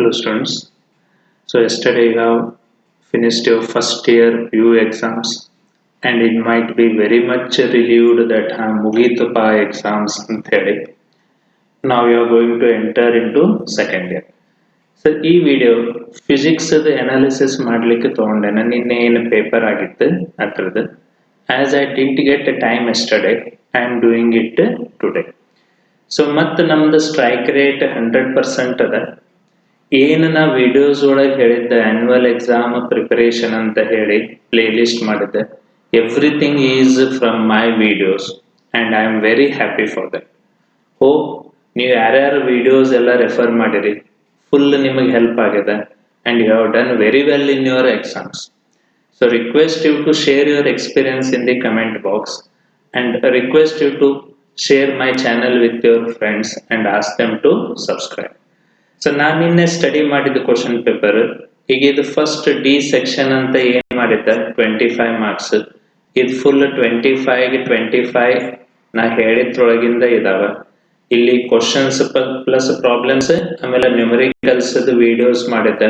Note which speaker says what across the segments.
Speaker 1: Hello students. So yesterday you have finished your first year PU exams and it might be very much relieved that ಮುಗೀತಪ್ಪ exams ಅಂತ ಹೇಳಿ. Now you are going to enter into second year. So ಈ video physics analysis ಮಾಡ್ಲಿಕ್ಕೆ ತಗೊಂಡೇನೆ. ನಿನ್ನೆ ಏನು paper ಆಗಿತ್ತು ಅದ್ರದ್ದು. As I didn't get a time yesterday, I am doing it today. So ಮತ್ತು ನಮ್ದು ಸ್ಟ್ರೈಕ್ ರೇಟ್ 100% ಅದ. ಏನು ನಾ ವಿಡಿಯೋಸ್ ಒಳಗೆ ಹೇಳಿದ್ದೆ ಆನ್ಯುವಲ್ ಎಕ್ಸಾಮ್ ಪ್ರಿಪರೇಷನ್ ಅಂತ ಹೇಳಿ ಪ್ಲೇ ಲಿಸ್ಟ್ ಮಾಡಿದ್ದೆ, everything is from my videos and I am very happy for that. Hope ನೀವು ಯಾರ್ಯಾರು ವಿಡಿಯೋಸ್ ಎಲ್ಲ ರೆಫರ್ ಮಾಡಿರಿ, ಫುಲ್ ನಿಮಗೆ ಹೆಲ್ಪ್ ಆಗಿದೆ and you have done very well in your exams. So request you to share your experience in the comment box and request you to share my channel with your friends and ask them to subscribe. So ನಾನು ನಿನ್ನೆ study ಮಾಡಿದ question paper, ಈಗ ಇದು first D section ಅಂತ ಏನು ಮಾಡಿದ್ದ 25 marks, ಇದು full 25 ನಾ ಹೇಳಿದ್ರೊಳಗಿಂದ ಇದಾವ. ಇಲ್ಲಿ ಕ್ವಶನ್ಸ್ ಪ್ಲಸ್ ಪ್ರಾಬ್ಲಮ್ಸ್, ಆಮೇಲೆ ನ್ಯೂಮರಿಕಲ್ಸ್ ವಿಡಿಯೋಸ್ ಮಾಡಿದ್ದ,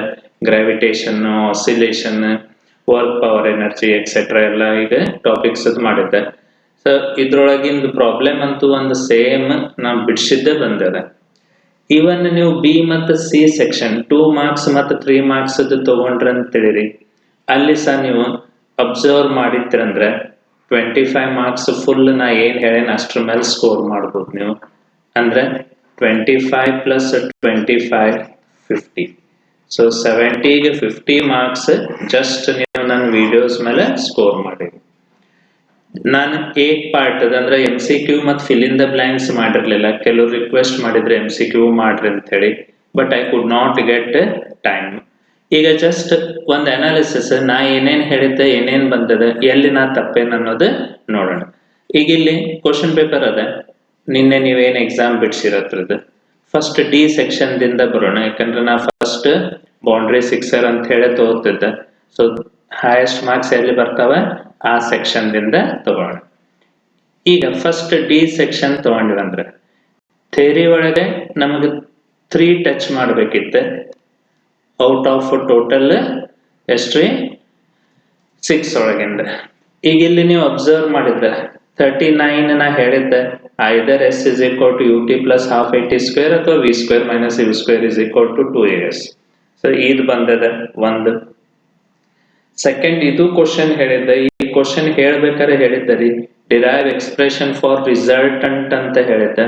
Speaker 1: gravitation, oscillation, work, power, energy etcetera ಎಲ್ಲ ಈಗ ಟಾಪಿಕ್ಸ್ ಮಾಡಿದ್ದೆ. ಸೊ ಇದ್ರೊಳಗಿಂದ ಪ್ರಾಬ್ಲಮ್ ಅಂತೂ ಒಂದು ಸೇಮ್ ನಾ ಬಿಡಿಸಿದ್ದೇ ಬಂದದ. ಇವನ್ ನೀವು ಬಿ ಮತ್ತು ಸಿ ಸೆಕ್ಷನ್ 2 ಮಾರ್ಕ್ಸ್ ಮತ್ತು 3 ಮಾರ್ಕ್ಸ್ ತಗೊಂಡ್ರ ಅಂತ ತಿಳಿರಿ, ಅಲ್ಲಿ ಸಹ ನೀವು ಅಬ್ಸರ್ವ್ ಮಾಡಿದ್ರಂದ್ರೆ 25 ಮಾರ್ಕ್ಸ್ ಫುಲ್ ನಾ ಏನ್ ಹೇಳೇನ ಅಷ್ಟ್ರ ಮೇಲೆ ಸ್ಕೋರ್ ಮಾಡ್ಬೋದು ನೀವು. ಅಂದ್ರೆ 25 ಪ್ಲಸ್ 25 50. ಸೊ 70ಗೆ 50 ಮಾರ್ಕ್ಸ್ ಜಸ್ಟ್ ನೀವು ನನ್ನ ವಿಡಿಯೋಸ್ ಮೇಲೆ ಸ್ಕೋರ್ ಮಾಡಿರಿ. ನಾನು ಏಕ್ ಪಾರ್ಟ್ ಅಂದ್ರೆ MCQ ಮತ್ತು ಫಿಲ್ ಇನ್ ದ ಬ್ಲಾಂಕ್ಸ್ ಮಾಡಿರ್ಲಿಲ್ಲ. ಕೆಲವರು ರಿಕ್ವೆಸ್ಟ್ ಮಾಡಿದ್ರೆ MCQ ಮಾಡ್ರಿ ಅಂತ ಹೇಳಿ, but I could not get time. ಈಗ ಜಸ್ಟ್ ಒಂದು ಅನಾಲಿಸಿಸ್, ನಾ ಏನೇನ್ ಹೇಳಿದ್ದೆ, ಏನೇನ್ ಬಂದದ, ಎಲ್ಲಿ ನಾ ತಪ್ಪೇನ್ ಅನ್ನೋದು ನೋಡೋಣ. ಈಗ ಇಲ್ಲಿ ಕ್ವಶನ್ ಪೇಪರ್ ಅದ, ನಿನ್ನೆ ನೀವೇನ್ ಎಕ್ಸಾಮ್ ಬಿಡ್ಸಿರತ್ರದ ಫಸ್ಟ್ ಡಿ ಸೆಕ್ಷನ್ ದಿಂದ ಬರೋಣ. ಯಾಕಂದ್ರೆ ನಾ ಫಸ್ಟ್ ಬೌಂಡ್ರಿ ಸಿಕ್ಸರ್ ಅಂತ ಹೇಳಿ ತಗೋತಿದ್ದೆ. ಸೊ ಹೈಯೆಸ್ಟ್ ಮಾರ್ಕ್ಸ್ ಎಲ್ಲಿ ಬರ್ತಾವ ಆ ಸೆಕ್ಷನ್ ದಿಂದ ತಗೋಣ. ಈಗ ಫಸ್ಟ್ ಡಿ ಸೆಕ್ಷನ್ ತಗೊಂಡ್ವಂದ್ರೆ ಥಿಯರಿ ಒಳಗೆ ನಮಗೆ 3 ಟಚ್ ಮಾಡ್ಬೇಕಿತ್ತು ಔಟ್ ಆಫ್ ಟೋಟಲ್ ಎಷ್ಟ್ರಿ 6 ಒಳಗಿಂದ. ಈಗ ಇಲ್ಲಿ ನೀವು ಅಬ್ಸರ್ವ್ ಮಾಡಿದ್ರೆ 39 ನಾ ಹೇಳಿದ್ದೆ ಐದರ್ S is equal to UT plus half AT square ಅಥವಾ V square minus U square is equal to 2AS. So ಇದು ಬಂದದ ಒಂದು. ಸೆಕೆಂಡ್, ಇದು ಕ್ವಶನ್ ಹೇಳಿದ್ದ. ಈ ಕ್ವಶನ್ ಹೇಳ್ಬೇಕಾದ್ರೆ ಹೇಳಿದ್ದರಿ ಡಿರೈವ್ ಎಕ್ಸ್ಪ್ರೆಷನ್ ಫಾರ್ ರಿಸಲ್ಟಂಟ್ ಅಂತ ಹೇಳಿದ್ದ.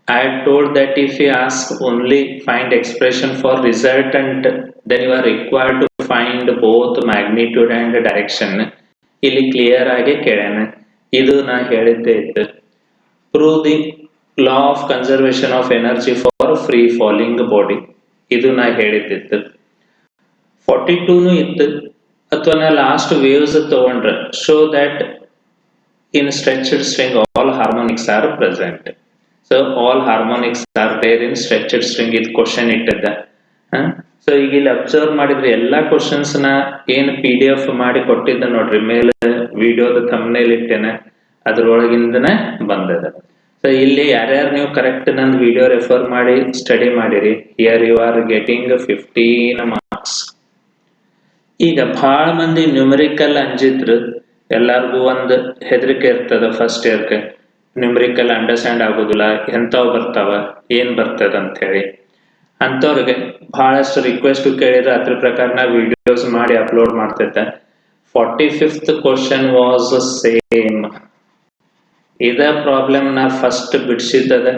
Speaker 1: I told that if you ask only find expression for resultant, then you are required to find both magnitude and direction. ಇಲ್ಲಿ ಕ್ಲಿಯರ್ ಆಗಿ ಕೇಳ್ಯಾನ. ಇದು ನಾ ಹೇಳಿದ್ದೇ ಇತ್ತು. Prove the law of conservation of energy for free falling body, ಇದು ನಾ ಹೇಳಿದ್ದಿತ್ತು. 42 ಇತ್ತು. ಅಥವಾ ನಾ ಲಾಸ್ಟ್ ವೇವ್ಸ್ ತಗೊಂಡ್ರೆ show that in stretched string all harmonics are present. So all harmonics are there in stretched string, ಇದು ಕ್ವಶನ್ ಇಟ್ಟಿದ್ದ. ಸೊ ಈಗ ಇಲ್ಲಿ ಅಬ್ಸರ್ವ್ ಮಾಡಿದ್ರೆ ಎಲ್ಲಾ ಕ್ವಶನ್ಸ್ ನ ಏನ್ PDF ಮಾಡಿ ಕೊಟ್ಟಿದ್ದ ನೋಡ್ರಿ, ಮೇಲೆ ವಿಡಿಯೋದ ಥಂಬ್ನೇಲ್ ಇಟ್ಟೇನೆ, ಅದ್ರೊಳಗಿಂದನೇ ಬಂದದ. ಸೊ ಇಲ್ಲಿ ಯಾರ್ಯಾರು ನೀವು ಕರೆಕ್ಟ್ ನಂದು ವಿಡಿಯೋ ರೆಫರ್ ಮಾಡಿ ಸ್ಟಡಿ ಮಾಡಿರಿ, here you are getting 15 marks. ಈಗ ಬಹಳ ಮಂದಿ ನ್ಯೂಮರಿಕಲ್ ಅಂಜಿದ್ರು, ಎಲ್ಲಾರ್ಗು ಒಂದು ಹೆದರಿಕೆ ಇರ್ತದ ಫಸ್ಟ್ ಇಯರ್ಗೆ, ನ್ಯೂಮರಿಕಲ್ ಅಂಡರ್ಸ್ಟ್ಯಾಂಡ್ ಆಗೋದಿಲ್ಲ, ಎಂತಾವ್ ಬರ್ತಾವ, ಏನ್ ಬರ್ತದ ಅಂತ ಹೇಳಿ. ಅಂತವ್ರಿಗೆ ಬಹಳಷ್ಟು ರಿಕ್ವೆಸ್ಟ್ ಕೇಳಿದ್ರೆ ಅದ್ರ ಪ್ರಕಾರ ನಾ ವಿಡಿಯೋಸ್ ಮಾಡಿ ಅಪ್ಲೋಡ್ ಮಾಡ್ತಿದ್ದೆ. 45th question was same. ಇದ ಪ್ರಾಬ್ಲಮ್ ನಾ ಫಸ್ಟ್ ಬಿಡ್ಸಿದ್ದದ,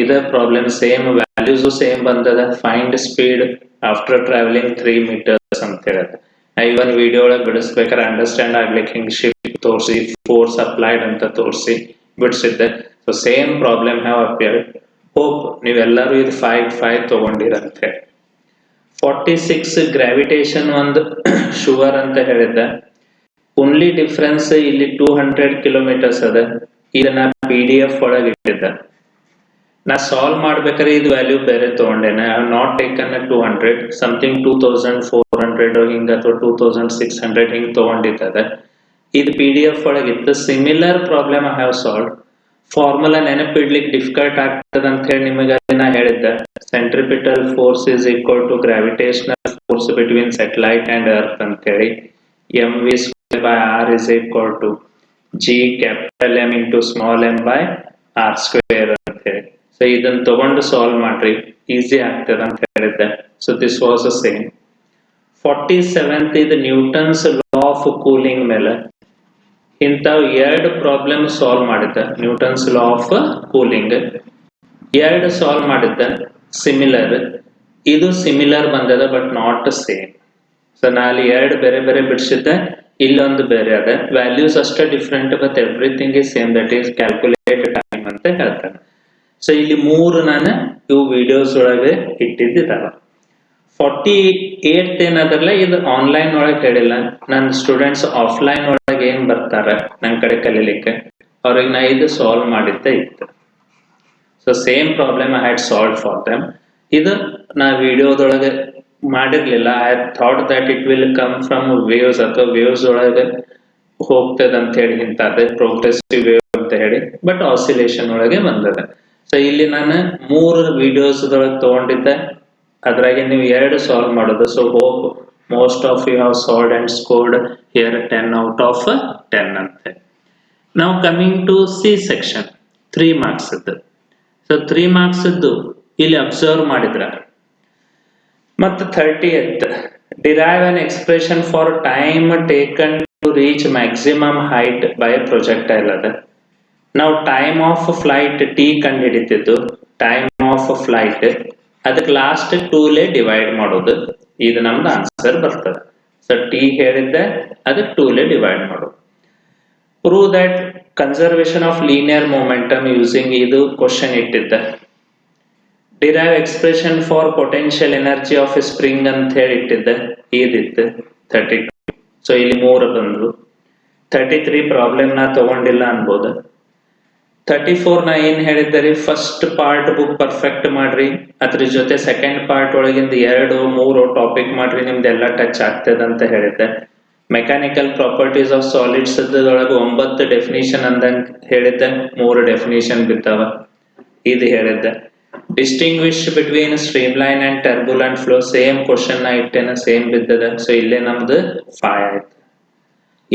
Speaker 1: ಇದ ಪ್ರಾಬ್ಲಮ್ ಸೇಮ್, ವ್ಯಾಲ್ಯೂಸ್ ಸೇಮ್ ಬಂದದ. Find speed after travelling 3 meters ಅಂತ ಹೇಳುತ್ತೆ. ಇವನ್ ವಿಡಿಯೋ ಒಳಗೆ ಬಿಡಿಸ್ಬೇಕಾದ್ರೆ ಅಂಡರ್ಸ್ಟ್ಯಾಂಡ್ ಆಗ್ಲಿಕ್ಕೆ ಹಿಂಗ್ ಶಿಫ್ಟ್ ತೋರಿಸಿ, ಫೋರ್ಸ್ ಅಪ್ಲೈಡ್ ಅಂತ ತೋರಿಸಿ ಬಿಡಿಸಿದ್ದೆ. So same problem have appeared. Hope ನೀವೆಲ್ಲರೂ ಇದು 5 ತಗೊಂಡಿರಂತೆ. 46 ಗ್ರಾವಿಟೇಷನ್ ಒಂದು ಶುವರ್ ಅಂತ ಹೇಳಿದ್ದ. ಓನ್ಲಿ ಡಿಫ್ರೆನ್ಸ್ ಇಲ್ಲಿ 200 ಕಿಲೋಮೀಟರ್ಸ್ ಅದ. ಇದನ್ನ PDF ಒಳಗೆ ಇಟ್ಟಿದ್ದ. ನಾ ಸಾಲ್ವ್ ಮಾಡ್ಬೇಕಾದ್ರೆ ಇದು ವ್ಯಾಲ್ಯೂ ಬೇರೆ ತಗೊಂಡೇನೆ. I have not taken 200, something 2400 ಹಿಂಗ ಅಥವಾ 2600 ಹಿಂಗ್ ತಗೊಂಡಿದ್ದದ. ಇದು PDF ಒಳಗಿತ್ತು. Similar problem I have solve. Formula ನೆನಪಿಡ್ಲಿಕ್ಕೆ ಡಿಫಿಕಲ್ಟ್ ಆಗ್ತದೆ ಅಂತ ಹೇಳಿ ನಿಮಗೆ ನಾ ಹೇಳಿದ್ದೆ. Centripetal force is equal to gravitational force between satellite and earth ಅಂತ ಹೇಳಿ. M V square by R is equal to G capital M into small M by R square ಅಂತ ಹೇಳಿ. ಸೊ ಇದನ್ನ ತಗೊಂಡು ಸಾಲ್ವ್ ಮಾಡ್ರಿ, ಈಸಿ ಆಗ್ತದೆ ಅಂತ ಹೇಳಿದ್ದೆ. So this was the same. 47th ಇದು ನ್ಯೂಟನ್ಸ್ ಲಾ ಆಫ್ ಕೂಲಿಂಗ್ ಮೇಲೆ ಇಂಥವು ಎರಡು ಪ್ರಾಬ್ಲಮ್ ಸಾಲ್ವ್ ಮಾಡಿದ್ದ. ನ್ಯೂಟನ್ಸ್ ಲಾ ಆಫ್ ಕೂಲಿಂಗ್ ಎರಡು ಸಾಲ್ವ್ ಮಾಡಿದ್ದ ಸಿಮಿಲರ್. ಇದು ಸಿಮಿಲರ್ ಬಂದದ ಬಟ್ ನಾಟ್ ಸೇಮ್. ಸೊ ನಾ ಅಲ್ಲಿ ಎರಡು ಬೇರೆ ಬೇರೆ ಬಿಡಿಸಿದ್ದೆ, ಇಲ್ಲೊಂದು ಬೇರೆ ಅದ. ವ್ಯಾಲ್ಯೂಸ್ ಅಷ್ಟೇ different but everything is same, that is calculate time ಅಂತ ಹೇಳ್ತಾರೆ. ಸೊ ಇಲ್ಲಿ ಮೂರು ನಾನು ಇವು ವಿಡಿಯೋಸ್ ಒಳಗೆ ಇಟ್ಟಿದ್ದಾವ. 48th ಏನದಲ್ಲ, ಇದು ಆನ್ಲೈನ್ ಒಳಗೆ ಹೇಳಿಲ್ಲ. ನನ್ನ ಸ್ಟೂಡೆಂಟ್ಸ್ ಆಫ್ಲೈನ್ ಒಳಗೆ ಏನ್ ಬರ್ತಾರೆ ನನ್ನ ಕಡೆ ಕಲೀಲಿಕ್ಕೆ, ಅವ್ರಿಗೆ ನಾ ಇದು ಸಾಲ್ವ್ ಮಾಡಿದ್ದೆ ಇತ್ತು. So same problem I had solve for them. ಇದು ನಾ ವಿಡಿಯೋದೊಳಗೆ ಮಾಡಿರ್ಲಿಲ್ಲ. I thought that it will come from waves ಅಥವಾ ವೇವ್ಸ್ ಒಳಗೆ ಹೋಗ್ತದೆ ಅಂತ ಹೇಳಿ, ಇಂಥದ್ದೇ ಪ್ರೋಗ್ರೆಸಿವ್ ವೇವ್ ಅಂತ ಹೇಳಿ, ಬಟ್ ಆಸಿಲೇಷನ್ ಒಳಗೆ ಬಂದದೆ. ಸೊ ಇಲ್ಲಿ ನಾನು 3 ವಿಡಿಯೋಸ್ ಒಳಗೆ ತಗೊಂಡಿದ್ದೆ, ಅದ್ರಾಗೆ ನೀವು ಎರಡು ಸಾಲ್ವ್ ಮಾಡೋದು. So hope most of you have solved and scored here 10 out of 10 ಅಂತೆ. ನಾವು coming to C section 3 marks ಇದ್ದು. ಸೊ 3 marks ಇದ್ದು ಇಲ್ಲಿ ಅಬ್ಸರ್ವ್ ಮಾಡಿದ್ರ ಮತ್ತು 30th derive an expression for time taken to reach maximum height by projectile ಅದ. ನಾವು ಟೈಮ್ ಆಫ್ ಫ್ಲೈಟ್ ಟಿ ಕಂಡು ಹಿಡಿತಿದ್ದು, ಟೈಮ್ ಆಫ್ ಫ್ಲೈಟ್ ಅದಕ್ಕೆ ಲಾಸ್ಟ್ 2 ಡಿವೈಡ್ ಮಾಡೋದು, ಇದು ನಮ್ದು ಆನ್ಸರ್ ಬರ್ತದೆ. ಸೊ ಟಿ ಹೇಳಿದ್ದೆ ಅದಕ್ಕೆ 2 ಡಿವೈಡ್ ಮಾಡೋದು. Prove that conservation of linear momentum using, ಇದು ಕ್ವಶನ್ ಇಟ್ಟಿದ್ದೆ. Derive expression for potential energy of A spring ಅಂತ ಹೇಳಿ ಇಟ್ಟಿದ್ದೆ, ಇದಿತ್ತು 32. ಸೊ ಇಲ್ಲಿ 3 ಬಂದು 33 ಪ್ರಾಬ್ಲಮ್ ನಾ ತಗೊಂಡಿಲ್ಲ ಅನ್ಬೋದು. 34 ನಾ ಏನ್ ಹೇಳಿದ್ದೆ, ಫಸ್ಟ್ ಪಾರ್ಟ್ ಬುಕ್ ಪರ್ಫೆಕ್ಟ್ ಮಾಡ್ರಿ, ಅದ್ರ ಜೊತೆ ಸೆಕೆಂಡ್ ಪಾರ್ಟ್ ಒಳಗಿಂದ 2-3 ಟಾಪಿಕ್ ಮಾಡ್ರಿ, ನಿಮ್ದೆಲ್ಲ ಟಚ್ ಆಗ್ತದೆ ಅಂತ ಹೇಳಿದ್ದೆ. ಮೆಕ್ಯಾನಿಕಲ್ ಪ್ರಾಪರ್ಟೀಸ್ ಆಫ್ ಸಾಲಿಡ್ಸ್ ಒಳಗೆ 9 ಡೆಫಿನಿಷನ್ ಅಂದಂಗ ಹೇಳಿದ್ದೆ, 3 ಡೆಫಿನಿಷನ್ ಬಿದ್ದಾವ, ಇದು ಹೇಳಿದ್ದೆ. Distinguish between stream line and turbulent flow, same question ನಾ ಇಟ್ಟೇನ, ಸೇಮ್ ಬಿದ್ದದ. ಸೊ ಇಲ್ಲೇ ನಮ್ದು 5 ಆಯ್ತು.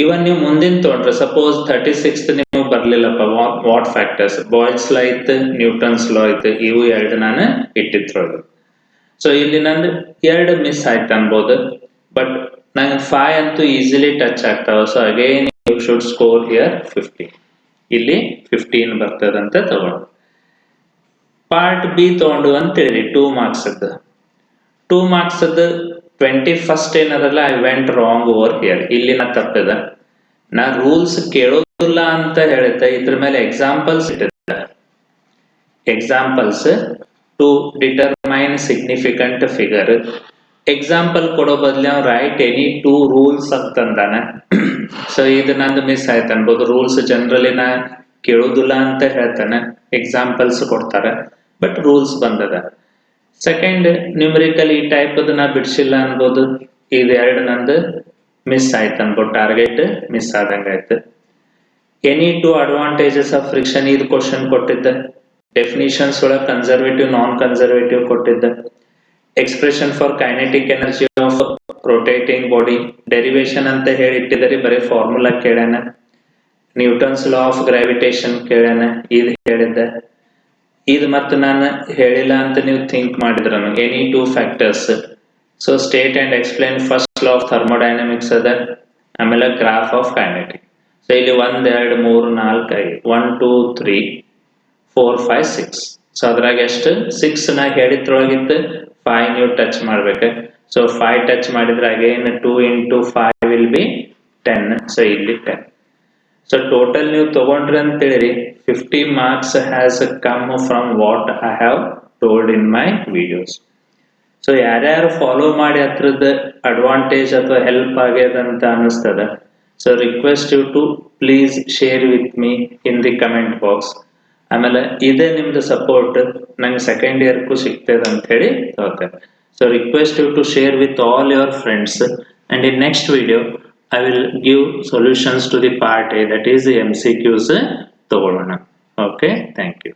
Speaker 1: ಇವನ್ ನೀವು ಮುಂದಿನ ತೊಗೊಂಡ್ರೆ, ಸಪೋಸ್ 36th ನೀವು ಬರ್ಲಿಲ್ಲಪ್ಪ, ವಾಟ್ ಫ್ಯಾಕ್ಟರ್ಸ್, ಬಾಯ್ಲ್ಸ್ ಲಾ ಇತ್ತು, ನ್ಯೂಟನ್ಸ್ ಲಾ ಇತ್ತು, ಇವು 2 ನಾನು ಇಟ್ಟಿತ್ತು. ಸೊ ಇಲ್ಲಿ ನಂದು 2 ಮಿಸ್ ಆಯ್ತು ಅನ್ಬೋದು, ಬಟ್ ನಂಗೆ 5 ಅಂತೂ ಈಸಿಲಿ ಟಚ್ ಆಗ್ತಾವ. So again you should score here 15. ಇಲ್ಲಿ 15 ಬರ್ತದಂತ ತಗೊಂಡು. ಪಾರ್ಟ್ ಬಿ ತಗೊಂಡು ಅಂತೇಳಿ 2 marks ಅದ್ದು. 2 marks ಅದ್ದು 21st ಏನದಲ್ಲ, I went wrong over here. ಇಲ್ಲಿ ನಾ ತಪ್ಪಿದ, ನಾ ರೂಲ್ಸ್ ಕೇಳೋದಿಲ್ಲ ಅಂತ ಹೇಳಿದ್ದೆ, ಇದ್ರ ಮೇಲೆ ಎಕ್ಸಾಂಪಲ್ಸ್ ಇಟ್ಟಿದ್ದೆ. Examples to determine significant figure. Example ಕೊಡೋ ಬದಲು ಅವ್ನು ರೈಟ್ ಎನಿ 2 ರೂಲ್ಸ್ ಅಂತಂದಾನೆ. ಸೊ ಇದು ನಂದು ಮಿಸ್ ಆಯ್ತು ಅನ್ಬೋದು. ರೂಲ್ಸ್ ಜನರಲಿ ನಾ ಕೇಳೋದಿಲ್ಲ ಅಂತ ಹೇಳ್ತಾನೆ, ಎಕ್ಸಾಂಪಲ್ಸ್ ಕೊಡ್ತಾರೆ, ಬಟ್ ರೂಲ್ಸ್ ಬಂದದ. ಸೆಕೆಂಡ್ ನ್ಯೂಮರಿಕಲ್ ಈ ಟೈಪ್ ನಾ ಬಿಡಿಸಿಲ್ಲ ಅನ್ಬೋದು, ಇದು 2 ನಂದು ಮಿಸ್ ಆಯ್ತು ಅನ್ಬೋದು, ಟಾರ್ಗೆಟ್ ಮಿಸ್ ಆದಂಗ ಆಯ್ತು. ಎನಿ 2 ಅಡ್ವಾಂಟೇಜಸ್ ಆಫ್ ಫ್ರಿಕ್ಷನ್, ಇದು ಕ್ವಶನ್ ಕೊಟ್ಟಿದ್ದೆ. ಡೆಫಿನಿಷನ್ಸ್ ಒಳಗೆ ಕನ್ಸರ್ವೇಟಿವ್ ನಾನ್ ಕನ್ಸರ್ವೇಟಿವ್ ಕೊಟ್ಟಿದ್ದೆ. Expression for kinetic energy of rotating body, derivation ಅಂತ ಹೇಳಿ ಇಟ್ಟಿದ್ದಾರೆ, ಬರೀ ಫಾರ್ಮುಲಾ ಕೇಳ್ಯಾನ. ನ್ಯೂಟನ್ಸ್ ಲಾ ಆಫ್ ಗ್ರಾವಿಟೇಷನ್ ಕೇಳ್ಯಾನ, ಇದು ಹೇಳಿದ್ದೆ. ಇದು ಮತ್ತೆ ನಾನು ಹೇಳಿಲ್ಲ ಅಂತ ನೀವು ಥಿಂಕ್ ಮಾಡಿದ್ರ, any 2 factors. So state and explain first law of thermodynamics ಅದ, ಆಮೇಲೆ ಗ್ರಾಫ್ ಆಫ್ ಕೈನೆಟಿಕ್. ಸೊ ಇಲ್ಲಿ 1 2 3 4 5 1 2 3 4 5 6. ಸೊ ಅದ್ರಾಗ ಎಷ್ಟು 6 ನಾ ಹೇಳಿದ್ರೊಳಗಿತ್ತು, 5 ನೀವು ಟಚ್ ಮಾಡ್ಬೇಕು. ಸೊ 5 ಟಚ್ ಮಾಡಿದ್ರೆ again 2 into 5 will be 10. So ಇಲ್ಲಿ 10. ಸೊ ಟೋಟಲ್ ನೀವು ತಗೊಂಡ್ರಿ ಅಂತೇಳಿ 50 marks has come from what I have told in my videos. So ಯಾರ್ಯಾರು ಫಾಲೋ ಮಾಡಿ ಅದ್ರದ್ದು ಅಡ್ವಾಂಟೇಜ್ ಅಥವಾ ಹೆಲ್ಪ್ ಆಗ್ಯದಂತ ಅನಿಸ್ತದ, so request you to please share with me in the comment box. ಆಮೇಲೆ ಇದೇ ನಿಮ್ದು ಸಪೋರ್ಟ್ ನಂಗೆ ಸೆಕೆಂಡ್ ಇಯರ್ಗೂ ಸಿಗ್ತದೆ ಅಂತ ಹೇಳಿ ಹೇಳ್ತೇನೆ. So request you to share with all your friends, and in next video I will give solutions to the part A, that is the MCQs ತಗೊಳ್ಳೋಣ. Okay, thank you.